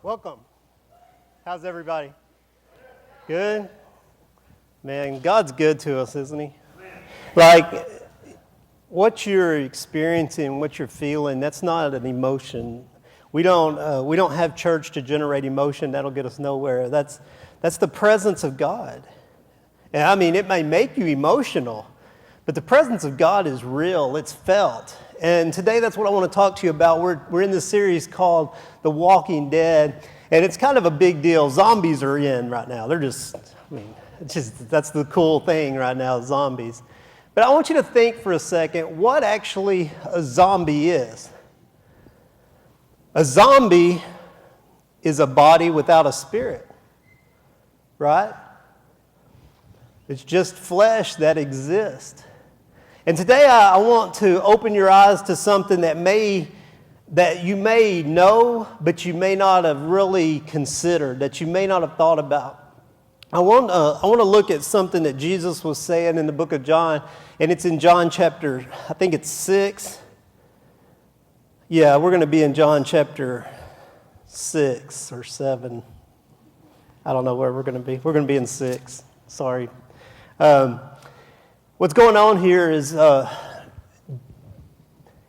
Welcome. How's everybody? Good? Man, God's good to us, isn't He? Like, what you're experiencing, what you're feeling, that's not an emotion. We don't have church to generate emotion. That'll get us nowhere. That's the presence of God. And I mean, it may make you emotional, but the presence of God is real. It's felt. And today, that's what I want to talk to you about. We're in this series called The Walking Dead, and it's kind of a big deal. Zombies are in right now. That's the cool thing right now, zombies. But I want you to think for a second what actually a zombie is. A zombie is a body without a spirit, right? It's just flesh that exists. And today I want to open your eyes to something that you may know, but you may not have really considered, that you may not have thought about. I want to look at something that Jesus was saying in the book of John, and it's in John chapter, I think it's 6. Yeah, we're going to be in John chapter 6 or 7. I don't know where we're going to be. We're going to be in 6. Sorry. What's going on here is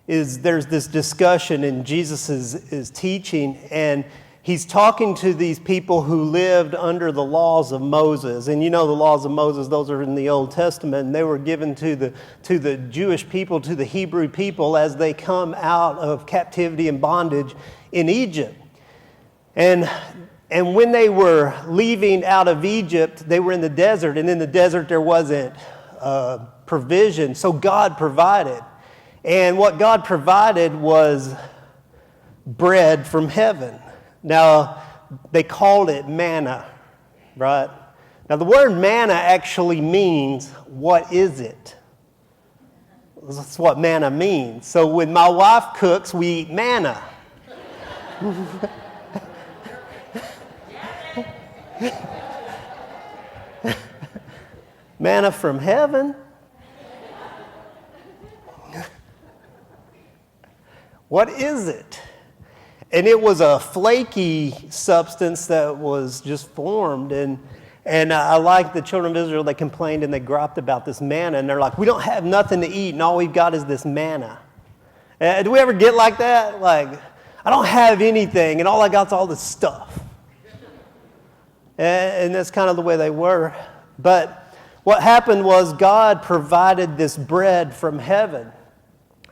there's this discussion, and Jesus is teaching, and he's talking to these people who lived under the laws of Moses. And you know the laws of Moses, those are in the Old Testament, and they were given to the Jewish people, to the Hebrew people, as they come out of captivity and bondage in Egypt. And when they were leaving out of Egypt, they were in the desert, and in the desert there wasn't provision, so God provided. And what God provided was bread from heaven. Now, they called it manna, right? Now, the word manna actually means, what is it? That's what manna means. So when my wife cooks, we eat manna. Manna from heaven? What is it? And it was a flaky substance that was just formed. And I like the children of Israel, they complained and they griped about this manna. And they're like, we don't have nothing to eat, and all we've got is this manna. Do we ever get like that? Like, I don't have anything, and all I got is all this stuff. And that's kind of the way they were. But what happened was God provided this bread from heaven.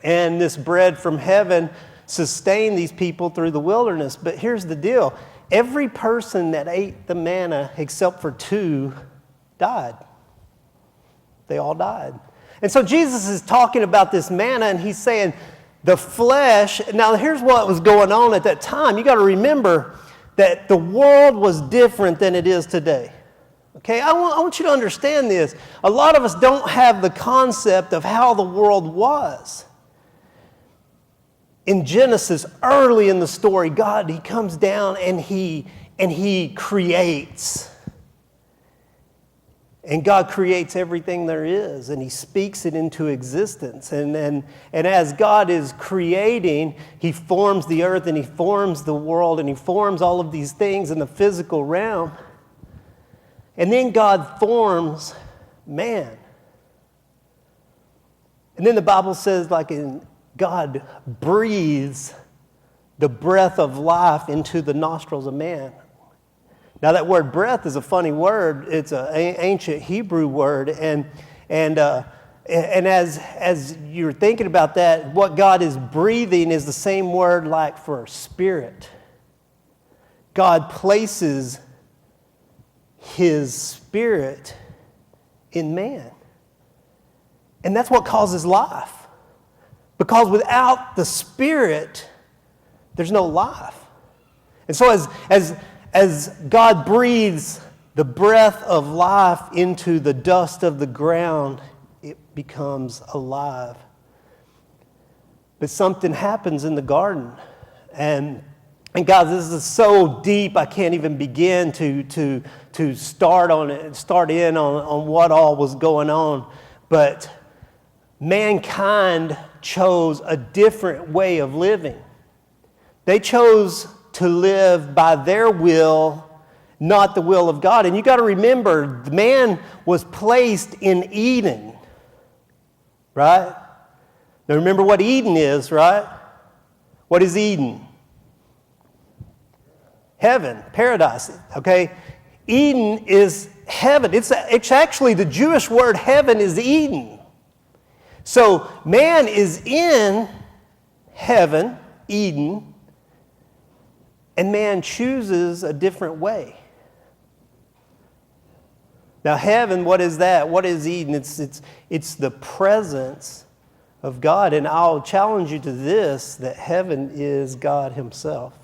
And this bread from heaven sustained these people through the wilderness. But here's the deal. Every person that ate the manna, except for 2, died. They all died. And so Jesus is talking about this manna, and he's saying the flesh. Now, here's what was going on at that time. You got to remember that the world was different than it is today. Okay, I want you to understand this. A lot of us don't have the concept of how the world was. In Genesis, early in the story, God, He comes down and He creates. And God creates everything there is, and He speaks it into existence. And as God is creating, He forms the earth, and He forms the world, and He forms all of these things in the physical realm. And then God forms man. And then the Bible says, God breathes the breath of life into the nostrils of man. Now, that word breath is a funny word. It's an ancient Hebrew word. And as you're thinking about that, what God is breathing is the same word like for spirit. God places His spirit in man. And that's what causes life. Because without the spirit, there's no life. And so as God breathes the breath of life into the dust of the ground, it becomes alive. But something happens in the garden. And guys, this is so deep, I can't even begin to start in on what all was going on. But mankind chose a different way of living. They chose to live by their will, not the will of God. And you got to remember, man was placed in Eden, right? Now remember what Eden is, right? What is Eden? Heaven, paradise, okay? Eden is heaven. It's actually the Jewish word heaven is Eden. So man is in heaven, Eden, and man chooses a different way. Now heaven, what is that? What is Eden? It's the presence of God. And I'll challenge you to this, that heaven is God himself.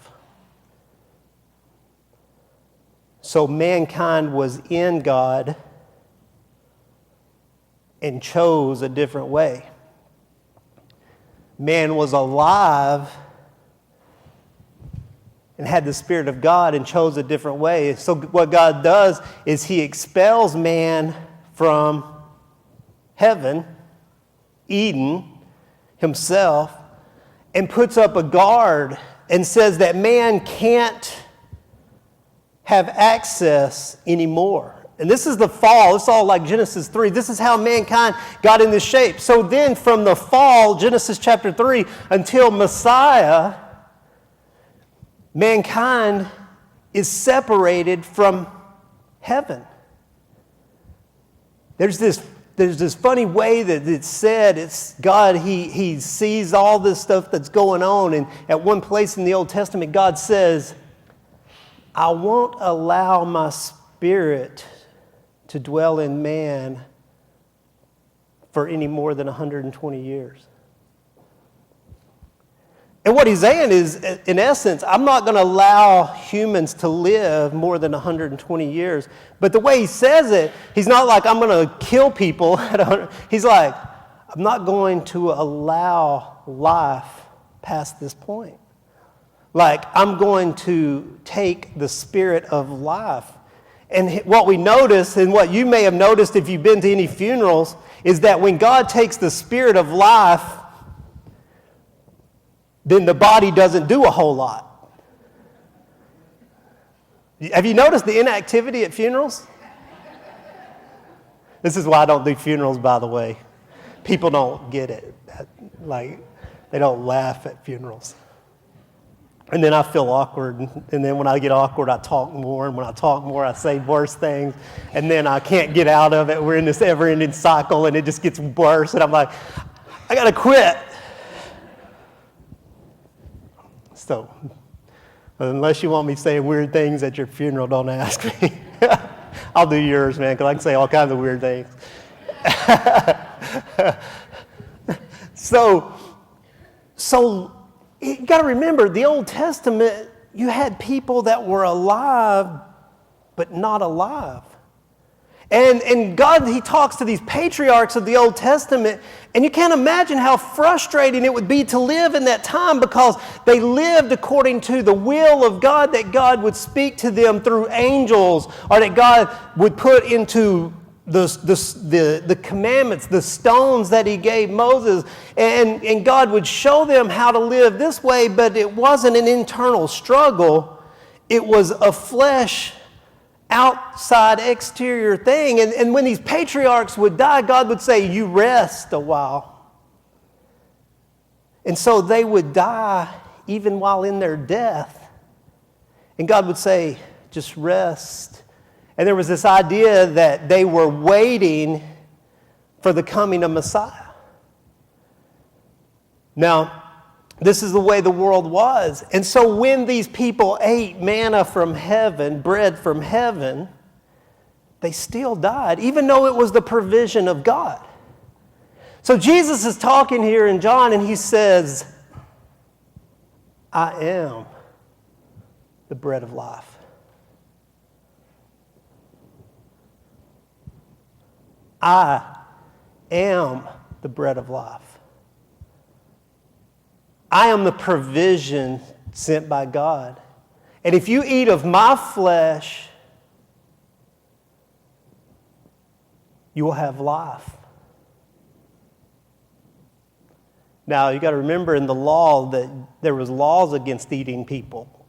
So mankind was in God and chose a different way. Man was alive and had the Spirit of God and chose a different way. So what God does is he expels man from heaven, Eden, himself, and puts up a guard and says that man can't have access anymore. And this is the fall. It's all like Genesis 3. This is how mankind got in this shape. So then from the fall, Genesis chapter 3, until Messiah, mankind is separated from heaven. There's this funny way that it's said, it's God, he sees all this stuff that's going on. And at one place in the Old Testament, God says, I won't allow my Spirit to dwell in man for any more than 120 years. And what he's saying is, in essence, I'm not going to allow humans to live more than 120 years. But the way he says it, he's not like, I'm going to kill people at 100. He's like, I'm not going to allow life past this point. Like, I'm going to take the spirit of life. And what we notice, and what you may have noticed if you've been to any funerals, is that when God takes the spirit of life, then the body doesn't do a whole lot. Have you noticed the inactivity at funerals? This is why I don't do funerals, by the way. People don't get it. Like, they don't laugh at funerals. And then I feel awkward. And then when I get awkward, I talk more. And when I talk more, I say worse things. And then I can't get out of it. We're in this ever-ending cycle, and it just gets worse. And I'm like, I got to quit. So, unless you want me saying weird things at your funeral, don't ask me. I'll do yours, man, because I can say all kinds of weird things. So you got to remember, the Old Testament, you had people that were alive, but not alive. And God, he talks to these patriarchs of the Old Testament, and you can't imagine how frustrating it would be to live in that time, because they lived according to the will of God, that God would speak to them through angels, or that God would put into the commandments, the stones that he gave Moses, and God would show them how to live this way, but it wasn't an internal struggle. It was a flesh outside exterior thing. And when these patriarchs would die, God would say, you rest a while. And so they would die even while in their death. And God would say, just rest. And there was this idea that they were waiting for the coming of Messiah. Now, this is the way the world was. And so when these people ate manna from heaven, bread from heaven, they still died, even though it was the provision of God. So Jesus is talking here in John, and he says, I am the bread of life. I am the bread of life. I am the provision sent by God. And if you eat of my flesh, you will have life. Now, you got to remember in the law that there was laws against eating people.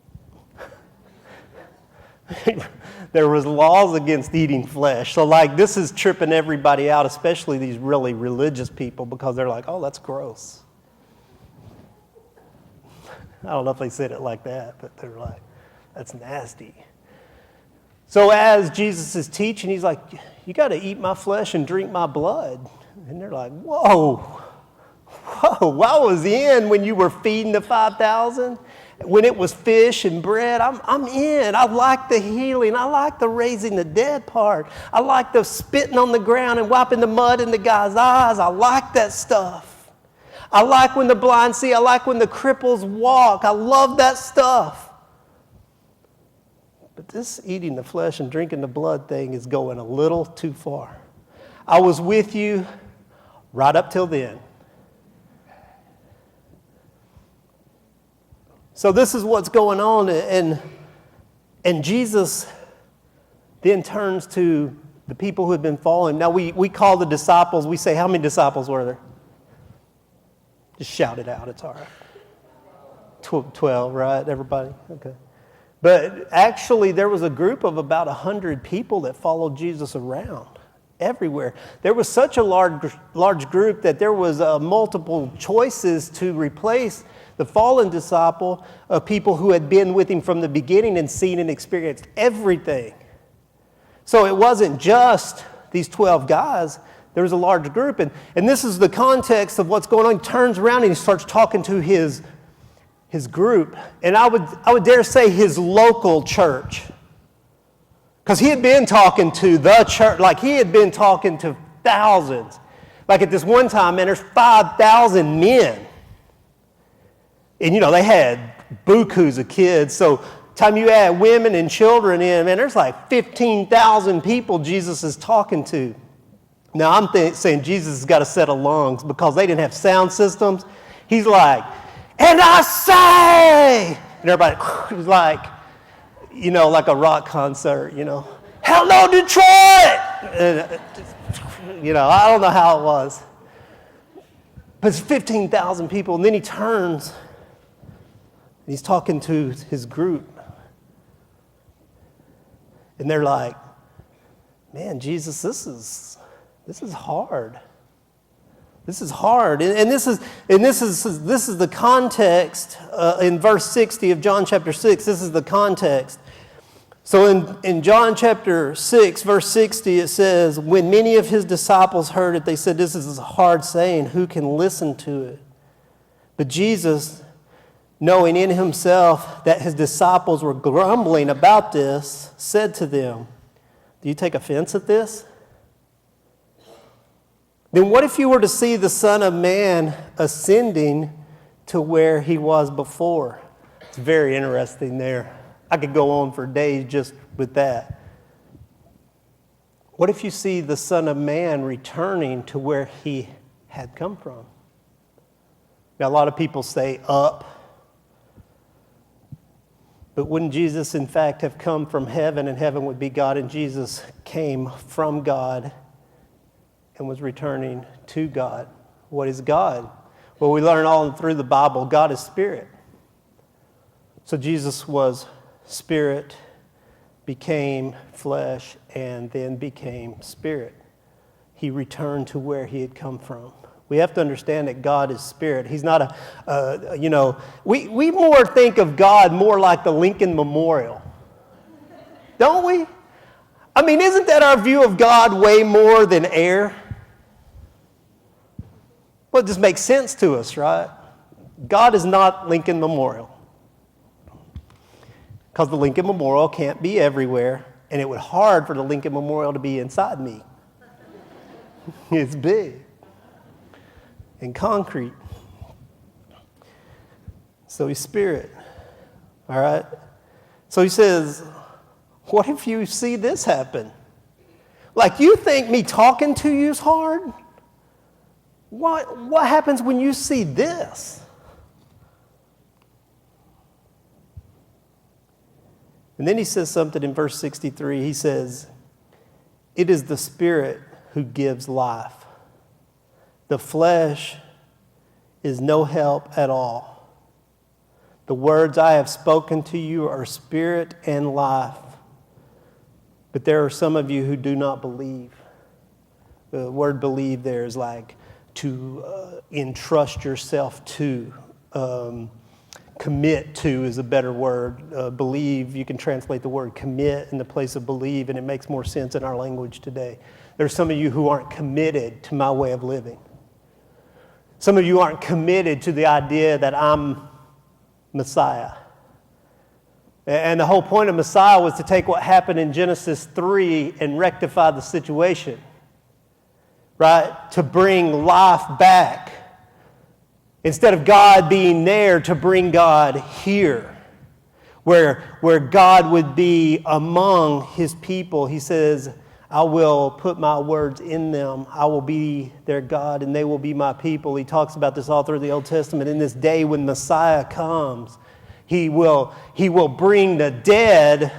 There was laws against eating flesh. So like this is tripping everybody out, especially these really religious people, because they're like, oh, that's gross. I don't know if they said it like that, but they're like, that's nasty. So as Jesus is teaching, he's like, you got to eat my flesh and drink my blood. And they're like, whoa, I was in when you were feeding the 5,000. When it was fish and bread, I'm in. I like the healing. I like the raising the dead part. I like the spitting on the ground and wiping the mud in the guy's eyes. I like that stuff. I like when the blind see. I like when the cripples walk. I love that stuff. But this eating the flesh and drinking the blood thing is going a little too far. I was with you right up till then. So this is what's going on, and Jesus then turns to the people who had been following. Now we call the disciples, we say, how many disciples were there? Just shout it out, it's all right. 12, right, everybody? Okay. But actually there was a group of about 100 people that followed Jesus around everywhere. There was such a large group that there was multiple choices to replace the fallen disciple of people who had been with him from the beginning and seen and experienced everything. So it wasn't just these 12 guys. There was a large group. And this is the context of what's going on. He turns around and he starts talking to his group. And I would dare say his local church. Because he had been talking to the church, like he had been talking to thousands. Like at this one time, man, there's 5,000 men. And, they had bukus of kids. So time you add women and children in, man, there's like 15,000 people Jesus is talking to. Now, I'm saying Jesus has got a set of lungs because they didn't have sound systems. He's like, and I say, and everybody was like, like a rock concert, hello, Detroit! I don't know how it was. But it's 15,000 people. And then he turns. He's talking to his group. And they're like, man, Jesus, this is hard. This is hard. And this is the context in verse 60 of John chapter 6. This is the context. So in John chapter 6, verse 60, it says, when many of his disciples heard it, they said, this is a hard saying. Who can listen to it? But Jesus, knowing in himself that his disciples were grumbling about this, said to them, do you take offense at this? Then what if you were to see the Son of Man ascending to where he was before? It's very interesting there. I could go on for days just with that. What if you see the Son of Man returning to where he had come from? Now, a lot of people say up. But wouldn't Jesus, in fact, have come from heaven, and heaven would be God, and Jesus came from God and was returning to God? What is God? Well, we learn all through the Bible, God is spirit. So Jesus was spirit, became flesh, and then became spirit. He returned to where he had come from. We have to understand that God is spirit. He's not we more think of God more like the Lincoln Memorial. Don't we? I mean, isn't that our view of God way more than air? Well, it just makes sense to us, right? God is not Lincoln Memorial. Because the Lincoln Memorial can't be everywhere, and it would be hard for the Lincoln Memorial to be inside me. It's big and concrete. So he's spirit. All right? So he says, what if you see this happen? Like, you think me talking to you is hard? What happens when you see this? And then he says something in verse 63. He says, it is the spirit who gives life. The flesh is no help at all. The words I have spoken to you are spirit and life. But there are some of you who do not believe. The word believe there is like to entrust yourself to. Commit to is a better word. Believe, you can translate the word commit in the place of believe, and it makes more sense in our language today. There's some of you who aren't committed to my way of living. Some of you aren't committed to the idea that I'm Messiah. And the whole point of Messiah was to take what happened in Genesis 3 and rectify the situation, right? To bring life back. Instead of God being there, to bring God here, where God would be among his people. He says, I will put my words in them. I will be their God, and they will be my people. He talks about this all through the Old Testament. In this day when Messiah comes, he will bring the dead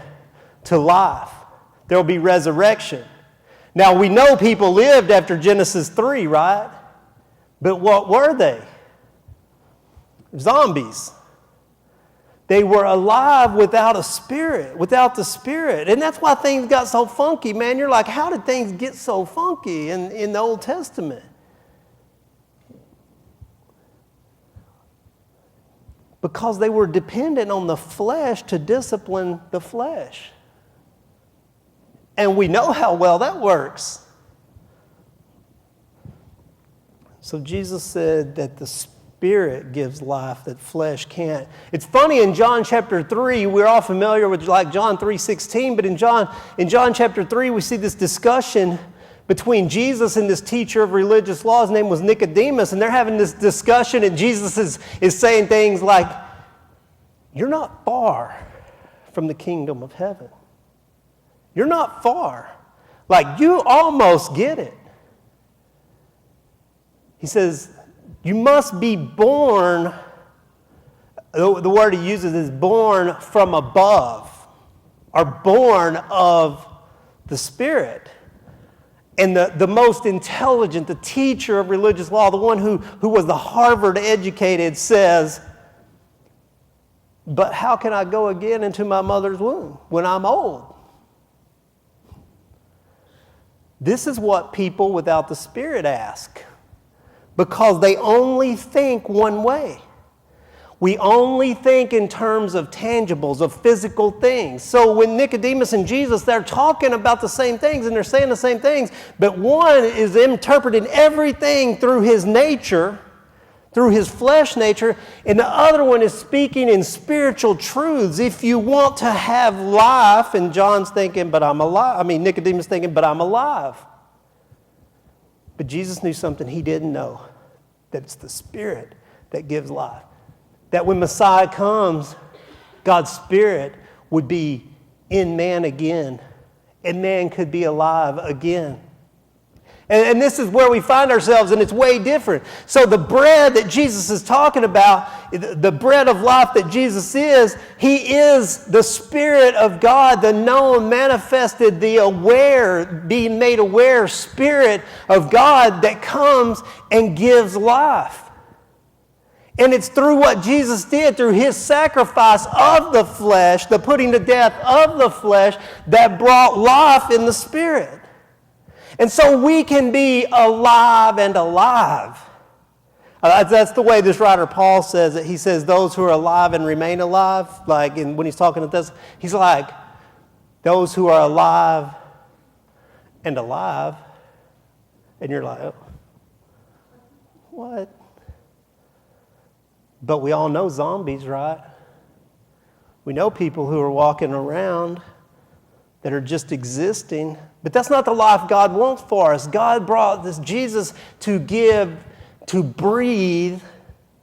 to life. There will be resurrection. Now, we know people lived after Genesis 3, right? But what were they? Zombies. They were alive without a spirit, without the Spirit. And that's why things got so funky, man. You're like, how did things get so funky in the Old Testament? Because they were dependent on the flesh to discipline the flesh. And we know how well that works. So Jesus said that the Spirit gives life that flesh can't. It's funny, in John chapter 3, we're all familiar with like John 3:16, but in John chapter 3, we see this discussion between Jesus and this teacher of religious law. His name was Nicodemus, and they're having this discussion, and Jesus is saying things like, you're not far from the kingdom of heaven. You're not far. Like, you almost get it. He says, you must be born, the word he uses is born from above, or born of the Spirit. And the most intelligent, the teacher of religious law, the one who was the Harvard educated, says, but how can I go again into my mother's womb when I'm old? This is what people without the Spirit ask. Because they only think one way. We only think in terms of tangibles, of physical things. So when Nicodemus and Jesus, they're talking about the same things and they're saying the same things, but one is interpreting everything through his nature, through his flesh nature, and the other one is speaking in spiritual truths. If you want to have life, and John's thinking, but I'm alive. Nicodemus thinking, but I'm alive. But Jesus knew something he didn't know, that it's the Spirit that gives life. That when Messiah comes, God's Spirit would be in man again, and man could be alive again. And this is where we find ourselves, and it's way different. So the bread that Jesus is talking about, the bread of life that Jesus is, he is the Spirit of God, the known, manifested, the aware, being made aware Spirit of God that comes and gives life. And it's through what Jesus did, through his sacrifice of the flesh, the putting to death of the flesh, that brought life in the Spirit. And so we can be alive and alive. That's the way this writer Paul says it. He says those who are alive and remain alive, like when he's talking to this, he's like, those who are alive and alive. And you're like, oh, what? But we all know zombies, right? We know people who are walking around that are just existing. But that's not the life God wants for us. God brought this Jesus to breathe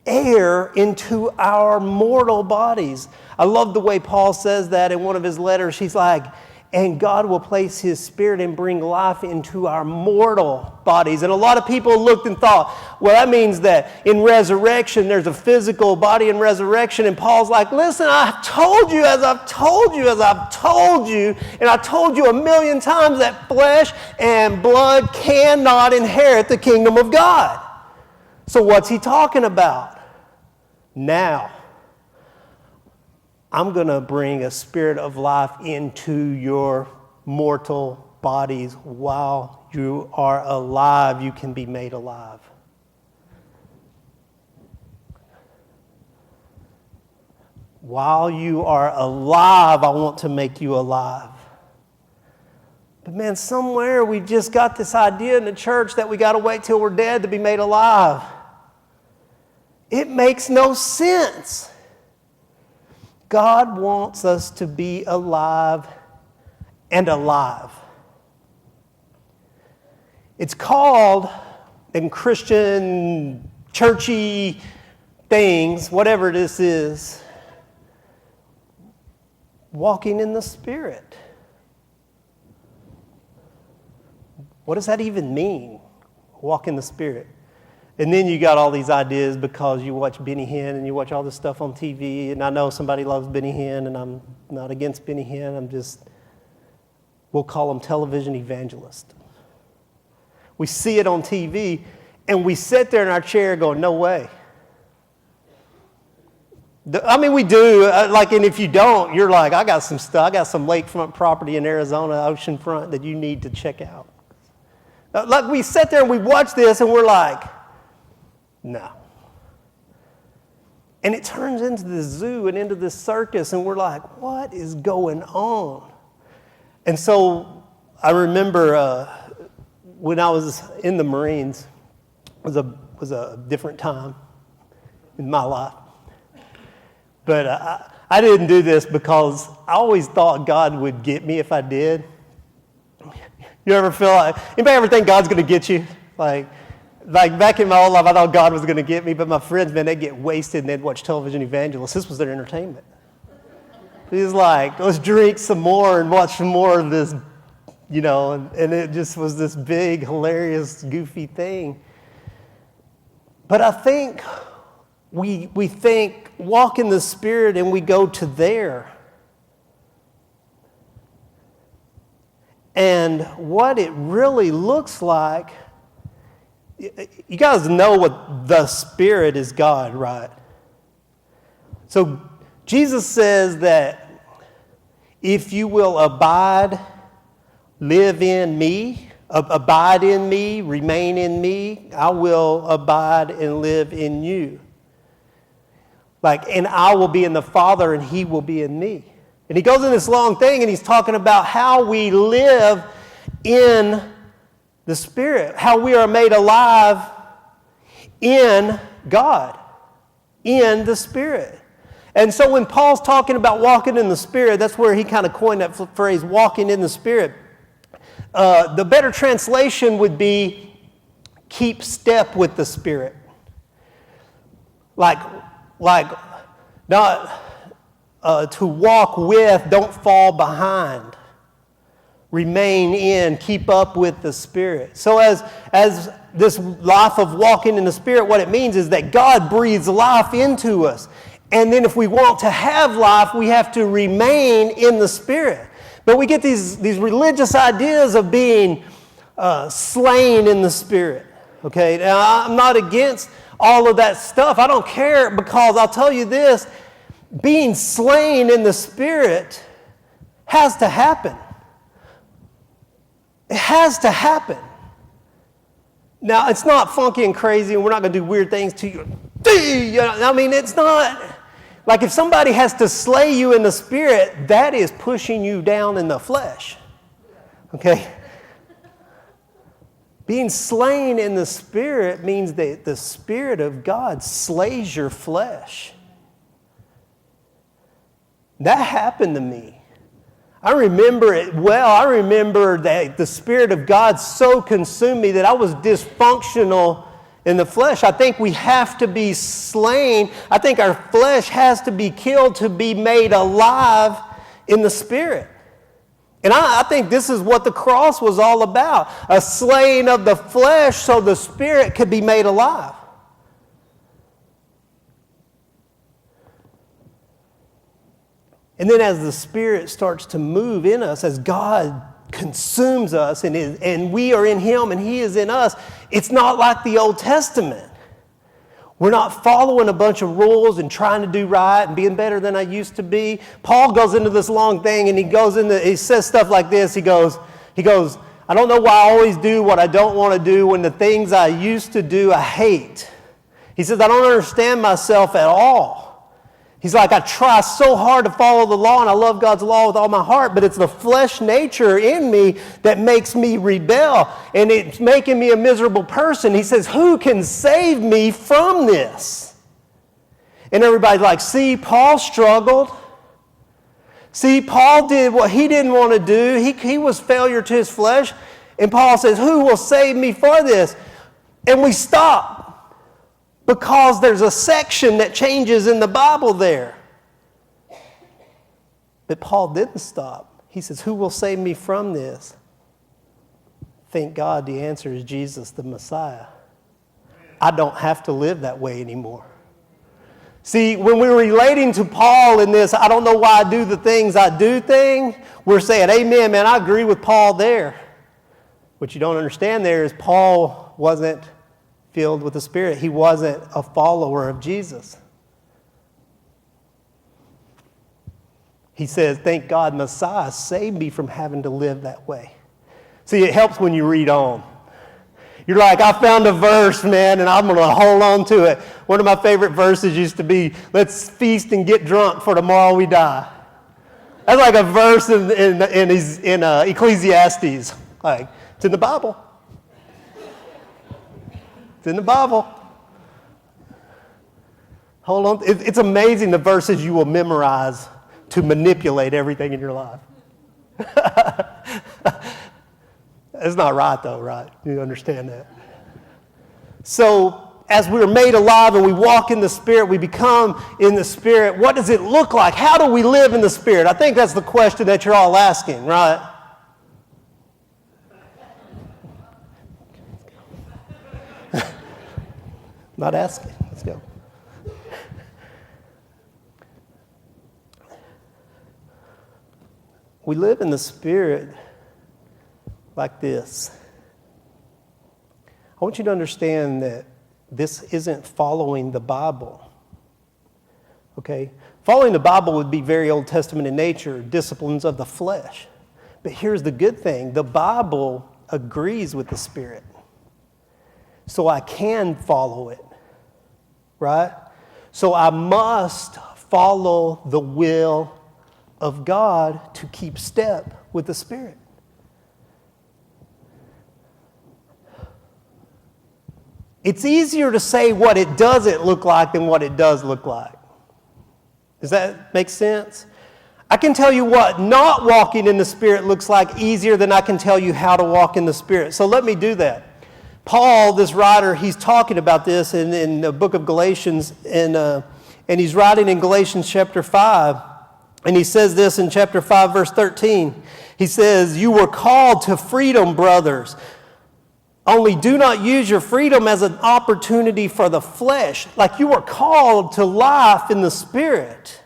air into our mortal bodies. I love the way Paul says that in one of his letters. He's like, and God will place his Spirit and bring life into our mortal bodies. And a lot of people looked and thought, well, that means that in resurrection, there's a physical body in resurrection. And Paul's like, listen, I've told you, and I told you 1,000,000 times that flesh and blood cannot inherit the kingdom of God. So what's he talking about? Now, I'm going to bring a spirit of life into your mortal bodies. While you are alive, you can be made alive. While you are alive, I want to make you alive. But man, somewhere we just got this idea in the church that we got to wait till we're dead to be made alive. It makes no sense. God wants us to be alive and alive. It's called, in Christian, churchy things, whatever this is, walking in the Spirit. What does that even mean? Walk in the Spirit. And then you got all these ideas because you watch Benny Hinn and you watch all this stuff on TV. And I know somebody loves Benny Hinn, and I'm not against Benny Hinn. We'll call them television evangelists. We see it on TV, and we sit there in our chair going, no way. We do. And if you don't, you're like, I got some stuff. I got some lakefront property in Arizona, oceanfront, that you need to check out. We sit there and we watch this, and we're like, no. And it turns into the zoo and into this circus, and we're like, what is going on? And so I remember when I was in the Marines, was a different time in my life. But I didn't do this because I always thought God would get me if I did. You ever feel like, anybody ever think God's going to get you? Like back in my old life, I thought God was going to get me, but my friends, man, they'd get wasted and they'd watch television evangelists. This was their entertainment. He's like, let's drink some more and watch some more of this, and it just was this big, hilarious, goofy thing. But I think we think, walk in the Spirit, and we go to there. And what it really looks like, you guys know what the Spirit is God, right? So Jesus says that if you will abide, live in me, abide in me, remain in me, I will abide and live in you. And I will be in the Father, and he will be in me. And he goes in this long thing, and he's talking about how we live in the Spirit, how we are made alive in God, in the Spirit. And so when Paul's talking about walking in the Spirit, that's where he kind of coined that phrase, walking in the Spirit. The better translation would be keep step with the Spirit. Not to walk with, don't fall behind. Remain in, keep up with the Spirit. So as this life of walking in the Spirit, what it means is that God breathes life into us. And then if we want to have life, we have to remain in the Spirit. But we get these religious ideas of being slain in the Spirit. Okay, now I'm not against all of that stuff. I don't care, because I'll tell you this, being slain in the Spirit has to happen. It has to happen. Now, it's not funky and crazy, and we're not going to do weird things to you. It's not like if somebody has to slay you in the Spirit, that is pushing you down in the flesh. Okay? Being slain in the Spirit means that the Spirit of God slays your flesh. That happened to me. I remember it well. I remember that the Spirit of God so consumed me that I was dysfunctional in the flesh. I think we have to be slain. I think our flesh has to be killed to be made alive in the Spirit. And I think this is what the cross was all about. A slaying of the flesh so the Spirit could be made alive. And then as the Spirit starts to move in us, as God consumes us and we are in Him and He is in us, it's not like the Old Testament We're not following a bunch of rules and trying to do right and being better than I used to be. Paul goes into this long thing and he says stuff like this. He goes, I don't know why I always do what I don't want to do when the things I used to do I hate. He says, I don't understand myself at all. He's like, I try so hard to follow the law and I love God's law with all my heart, but it's the flesh nature in me that makes me rebel and it's making me a miserable person. He says, who can save me from this? And everybody's like, see, Paul struggled. See, Paul did what he didn't want to do. He was failure to his flesh. And Paul says, who will save me for this? And we stop. Because there's a section that changes in the Bible there. But Paul didn't stop. He says, who will save me from this? Thank God the answer is Jesus, the Messiah. I don't have to live that way anymore. See, when we're relating to Paul in this, I don't know why I do the things I do thing, we're saying, amen, man, I agree with Paul there. What you don't understand there is Paul wasn't filled with the Spirit. He wasn't a follower of Jesus. He says, thank God Messiah saved me from having to live that way. See, it helps when you read on. You're like, I found a verse, man, and I'm going to hold on to it. One of my favorite verses used to be, let's feast and get drunk for tomorrow we die. That's like a verse in Ecclesiastes. Like, it's in the Bible. In the Bible. Hold on. It's amazing the verses you will memorize to manipulate everything in your life. It's not right though, right? You understand that? So as we're made alive and we walk in the Spirit, we become in the Spirit. What does it look like? How do we live in the Spirit? I think that's the question that you're all asking, right? Not asking. Let's go. We live in the Spirit like this. I want you to understand that this isn't following the Bible. Okay? Following the Bible would be very Old Testament in nature, disciplines of the flesh. But here's the good thing. The Bible agrees with the Spirit. So I can follow it. Right? So I must follow the will of God to keep step with the Spirit. It's easier to say what it doesn't look like than what it does look like. Does that make sense? I can tell you what not walking in the Spirit looks like easier than I can tell you how to walk in the Spirit. So let me do that. Paul, this writer, he's talking about this in the book of Galatians, and he's writing in Galatians chapter 5, and he says this in chapter 5, verse 13. He says, you were called to freedom, brothers. Only do not use your freedom as an opportunity for the flesh. Like you were called to life in the Spirit.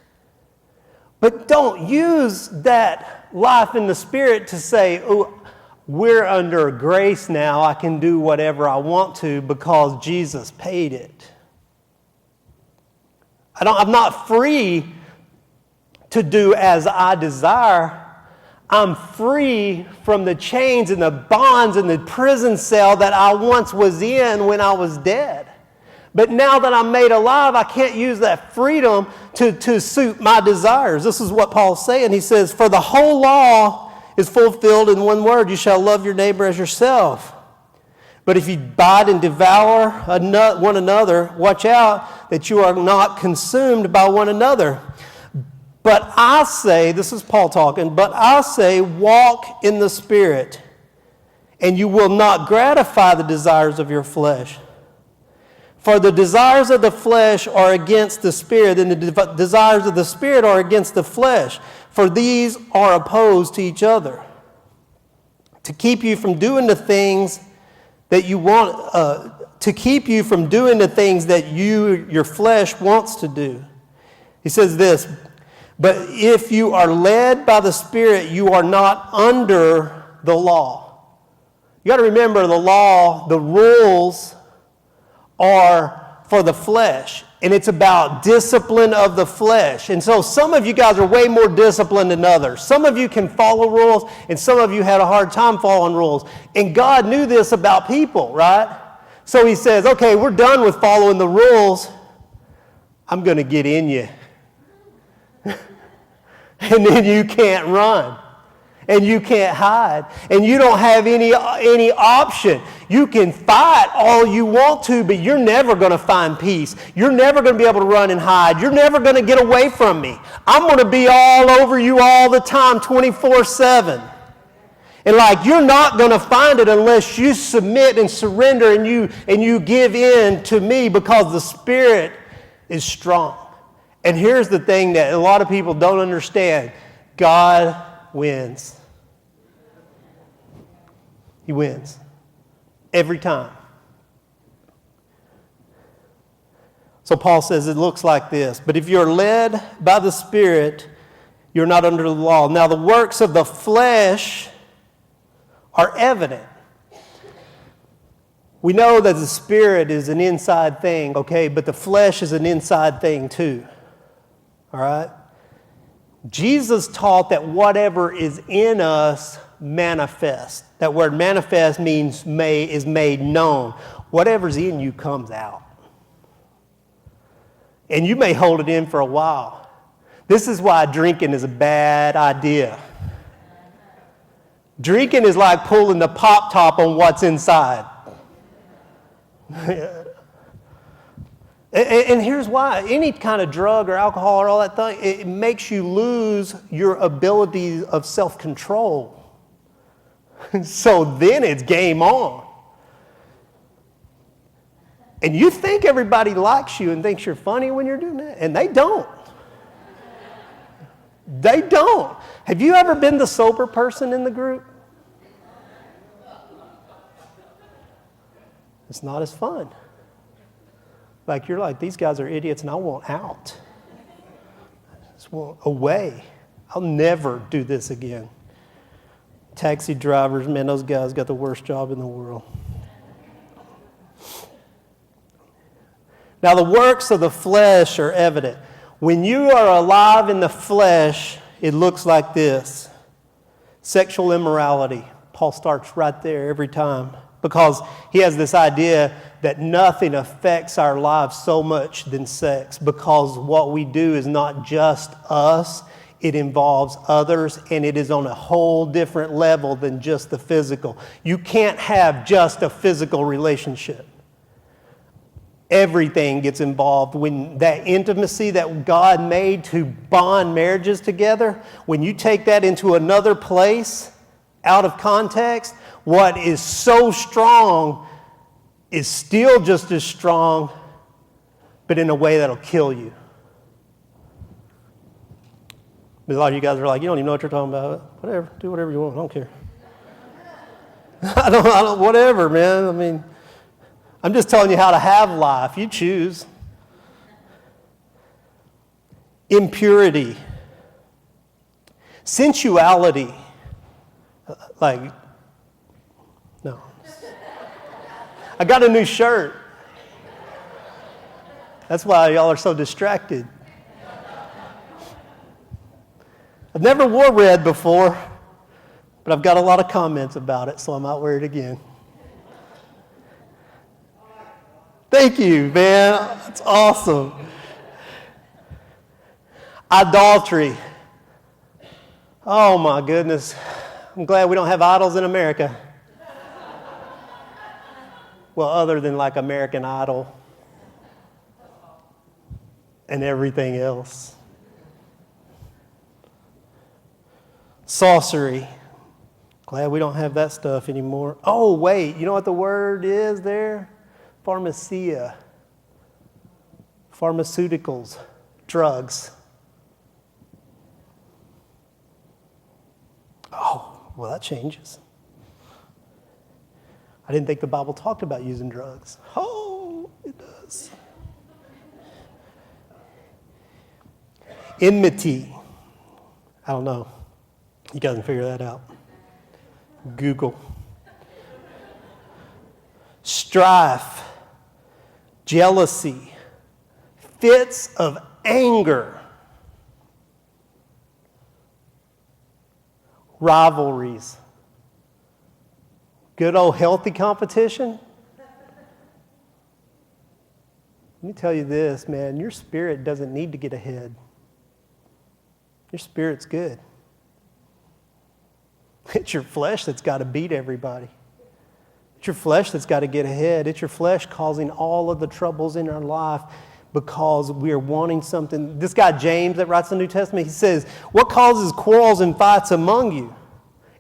But don't use that life in the Spirit to say, oh, we're under grace now. I can do whatever I want to because Jesus paid it. I'm not free to do as I desire. I'm free from the chains and the bonds and the prison cell that I once was in when I was dead. But now that I'm made alive, I can't use that freedom to suit my desires. This is what Paul's saying. He says, for the whole law is fulfilled in one word, you shall love your neighbor as yourself. But if you bite and devour one another, watch out that you are not consumed by one another. But I say, this is Paul talking, but I say walk in the Spirit, and you will not gratify the desires of your flesh. For the desires of the flesh are against the Spirit, and the desires of the Spirit are against the flesh. For these are opposed to each other, to keep you from doing the things that you want, to keep you from doing the things that your flesh wants to do. He says this, but if you are led by the Spirit, you are not under the law. You got to remember the law, the rules are for the flesh, and it's about discipline of the flesh. And so some of you guys are way more disciplined than others. Some of you can follow rules, and some of you had a hard time following rules. And God knew this about people, right? So he says, okay, we're done with following the rules. I'm going to get in you. And then you can't run. And you can't hide. And you don't have any option. You can fight all you want to, but you're never going to find peace. You're never going to be able to run and hide. You're never going to get away from me. I'm going to be all over you all the time, 24/7. And like, you're not going to find it unless you submit and surrender and you give in to me, because the Spirit is strong. And here's the thing that a lot of people don't understand. God wins. He wins. Every time. So Paul says it looks like this. But if you're led by the Spirit, you're not under the law. Now the works of the flesh are evident. We know that the Spirit is an inside thing, okay? But the flesh is an inside thing too. All right? Jesus taught that whatever is in us manifests. That word manifest means is made known. Whatever's in you comes out. And you may hold it in for a while. This is why drinking is a bad idea. Drinking is like pulling the pop top on what's inside. And here's why. Any kind of drug or alcohol or all that thing, it makes you lose your ability of self-control. So then it's game on. And you think everybody likes you and thinks you're funny when you're doing that, and they don't. They don't. Have you ever been the sober person in the group? It's not as fun. Like, you're like, these guys are idiots and I want out. I just want away. I'll never do this again. Taxi drivers, man, those guys got the worst job in the world. Now, the works of the flesh are evident. When you are alive in the flesh, it looks like this. Sexual immorality. Paul starts right there every time, because he has this idea that nothing affects our lives so much than sex, because what we do is not just us, it involves others, and it is on a whole different level than just the physical. You can't have just a physical relationship. Everything gets involved. When that intimacy that God made to bond marriages together, when you take that into another place, out of context, what is so strong is still just as strong, but in a way that'll kill you. A lot of you guys are like, you don't even know what you're talking about. Whatever, do whatever you want. I don't care. I don't, whatever, man. I mean, I'm just telling you how to have life. You choose. Impurity. Sensuality. Like, no. I got a new shirt. That's why y'all are so distracted. I've never wore red before, but I've got a lot of comments about it, so I might wear it again. Thank you, man. That's awesome. Idolatry. Oh, my goodness. I'm glad we don't have idols in America. Well, other than like American Idol and everything else. Sorcery. Glad we don't have that stuff anymore. Oh, wait. You know what the word is there? Pharmacia. Pharmaceuticals. Drugs. Oh, well, that changes. I didn't think the Bible talked about using drugs. Oh, it does. Enmity. I don't know. You guys can figure that out. Google. Strife. Jealousy. fits of anger, rivalries, good old healthy competition. Let me tell you this, man, your spirit doesn't need to get ahead. Your spirit's good. It's your flesh that's got to beat everybody. It's your flesh that's got to get ahead. It's your flesh causing all of the troubles in our life because we are wanting something. This guy James that writes the New Testament, he says, what causes quarrels and fights among you?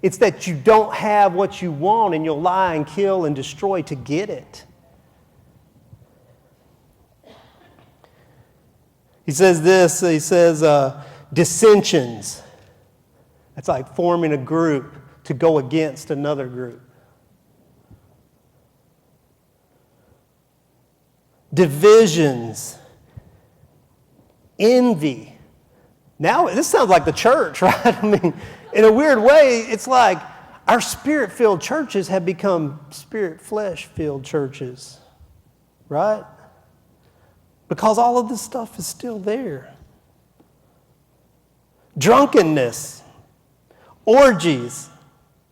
It's that you don't have what you want and you'll lie and kill and destroy to get it. He says this, he says dissensions. It's like forming a group to go against another group. Divisions. Envy. Now, this sounds like the church, right? I mean, in a weird way, it's like our spirit-filled churches have become spirit-flesh-filled churches, right? Because all of this stuff is still there. Drunkenness. Orgies.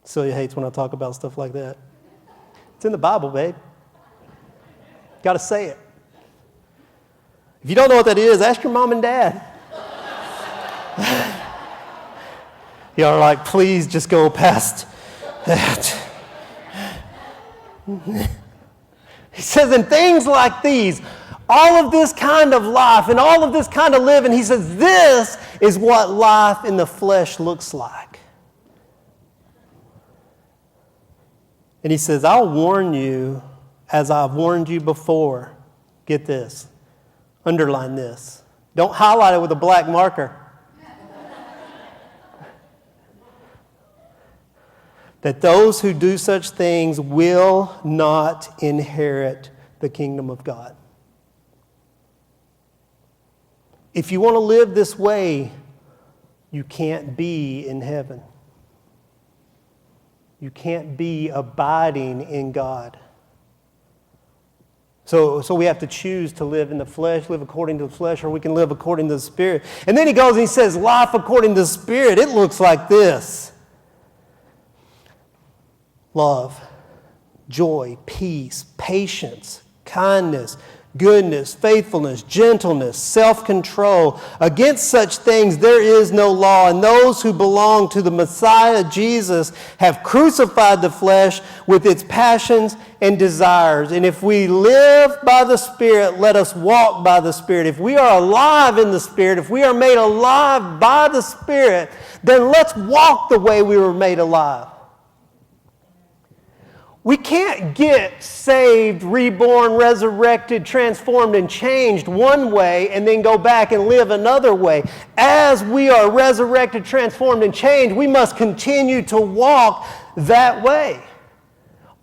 Celia hates when I talk about stuff like that. It's in the Bible, babe. Got to say it. If you don't know what that is, ask your mom and dad. Y'all are like, please just go past that. He says, and things like these, all of this kind of life and all of this kind of living, he says, this is what life in the flesh looks like. And he says, I'll warn you as I've warned you before. Get this. Underline this. Don't highlight it with a black marker. That those who do such things will not inherit the kingdom of God. If you want to live this way, you can't be in heaven. You can't be abiding in God. So we have to choose to live in the flesh, live according to the flesh, or we can live according to the Spirit. And then he goes and he says, life according to the Spirit, it looks like this. Love, joy, peace, patience, kindness, goodness, faithfulness, gentleness, self-control. Against such things there is no law, and those who belong to the Messiah Jesus have crucified the flesh with its passions and desires. And if we live by the Spirit, let us walk by the Spirit. If we are alive in the Spirit, if we are made alive by the Spirit, then let's walk the way we were made alive. We can't get saved, reborn, resurrected, transformed, and changed one way and then go back and live another way. As we are resurrected, transformed, and changed, we must continue to walk that way.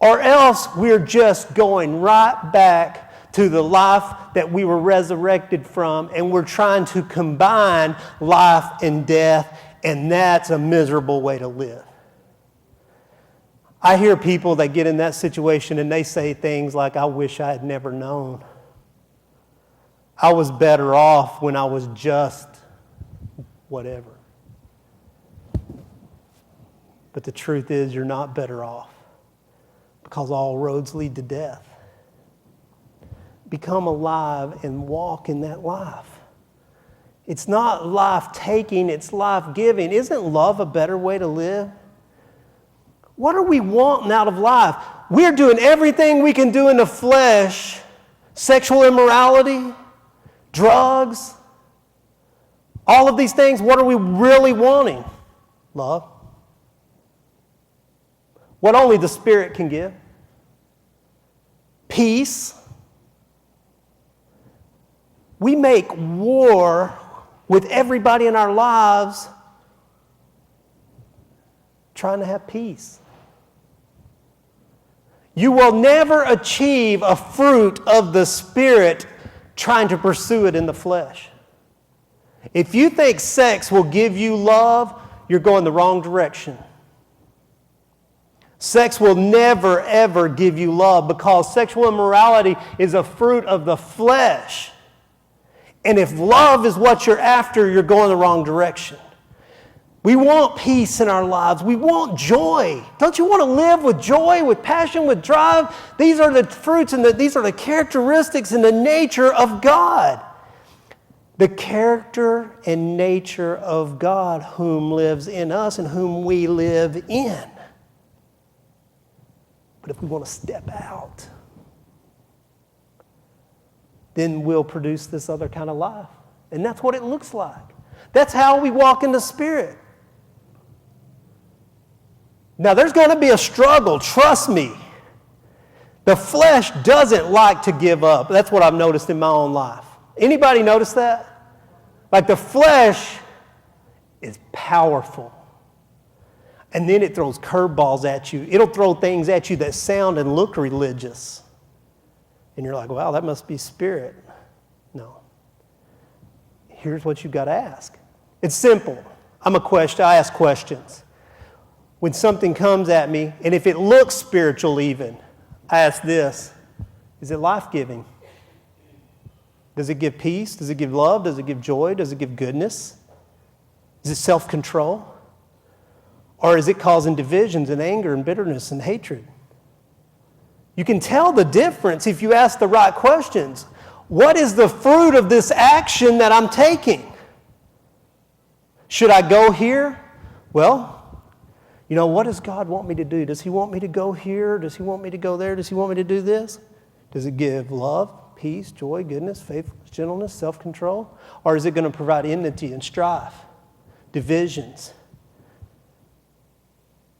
Or else we're just going right back to the life that we were resurrected from, and we're trying to combine life and death, and that's a miserable way to live. I hear people that get in that situation and they say things like, I wish I had never known. I was better off when I was just whatever. But the truth is, you're not better off because all roads lead to death. Become alive and walk in that life. It's not life-taking, it's life-giving. Isn't love a better way to live? What are we wanting out of life? We're doing everything we can do in the flesh. Sexual immorality, drugs, all of these things. What are we really wanting? Love. What only the Spirit can give. Peace. We make war with everybody in our lives trying to have peace. You will never achieve a fruit of the Spirit trying to pursue it in the flesh. If you think sex will give you love, you're going the wrong direction. Sex will never, ever give you love because sexual immorality is a fruit of the flesh. And if love is what you're after, you're going the wrong direction. We want peace in our lives. We want joy. Don't you want to live with joy, with passion, with drive? These are the fruits and these are the characteristics and the nature of God. The character and nature of God whom lives in us and whom we live in. But if we want to step out, then we'll produce this other kind of life. And that's what it looks like. That's how we walk in the Spirit. Now, there's going to be a struggle, trust me. The flesh doesn't like to give up. That's what I've noticed in my own life. Anybody notice that? Like the flesh is powerful. And then it throws curveballs at you. It'll throw things at you that sound and look religious. And you're like, wow, that must be spirit. No. Here's what you've got to ask. It's simple. I ask questions. When something comes at me, and if it looks spiritual even, I ask this, is it life-giving? Does it give peace? Does it give love? Does it give joy? Does it give goodness? Is it self-control? Or is it causing divisions and anger and bitterness and hatred? You can tell the difference if you ask the right questions. What is the fruit of this action that I'm taking? Should I go here? Well, what does God want me to do? Does He want me to go here? Does He want me to go there? Does He want me to do this? Does it give love, peace, joy, goodness, faithfulness, gentleness, self-control? Or is it going to provide enmity and strife, divisions?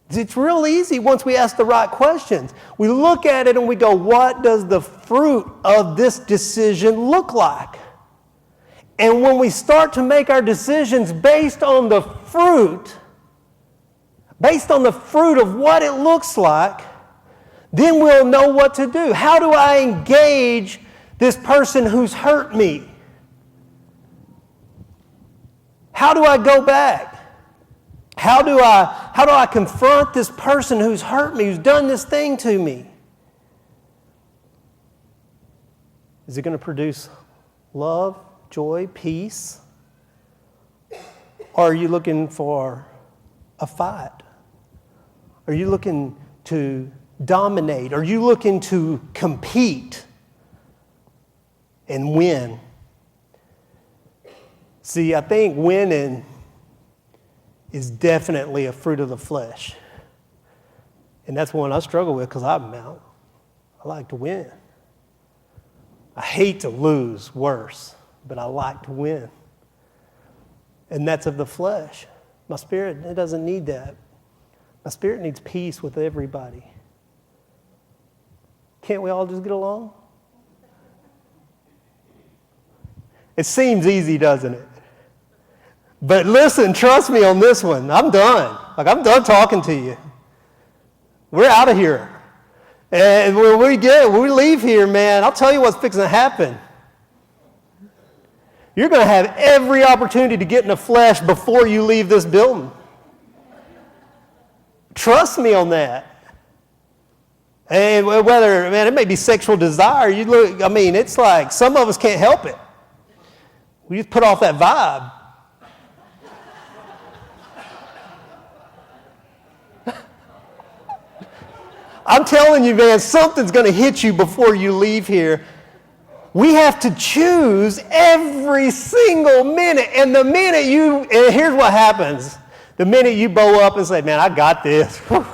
It's real easy once we ask the right questions. We look at it and we go, what does the fruit of this decision look like? And when we start to make our decisions based on the fruit of what it looks like, then we'll know what to do. How do I engage this person who's hurt me? How do I go back? How do I confront this person who's hurt me, who's done this thing to me? Is it going to produce love, joy, peace? Or are you looking for a fight? Are you looking to dominate? Are you looking to compete and win? See, I think winning is definitely a fruit of the flesh. And that's one I struggle with because I like to win. I hate to lose, worse, but I like to win. And that's of the flesh. My spirit, it doesn't need that. My spirit needs peace with everybody. Can't we all just get along? It seems easy, doesn't it? But listen, trust me on this one. I'm done. I'm done talking to you. We're out of here. And when we leave here, man, I'll tell you what's fixing to happen. You're going to have every opportunity to get in the flesh before you leave this building. Trust me on that. And whether, man, it may be sexual desire. It's like some of us can't help it. We just put off that vibe. I'm telling you, man, something's going to hit you before you leave here. We have to choose every single minute. And here's what happens. The minute you bow up and say, man, I got this. Whew.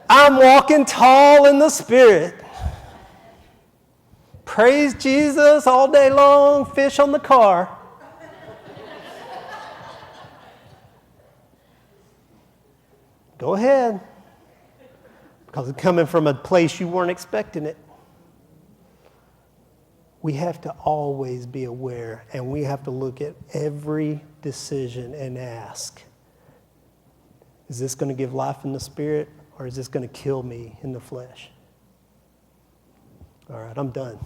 I'm walking tall in the Spirit. Praise Jesus all day long, fish on the car. Go ahead. Because it's coming from a place you weren't expecting it. We have to always be aware, and we have to look at every decision and ask, is this going to give life in the Spirit, or is this going to kill me in the flesh? All right, I'm done.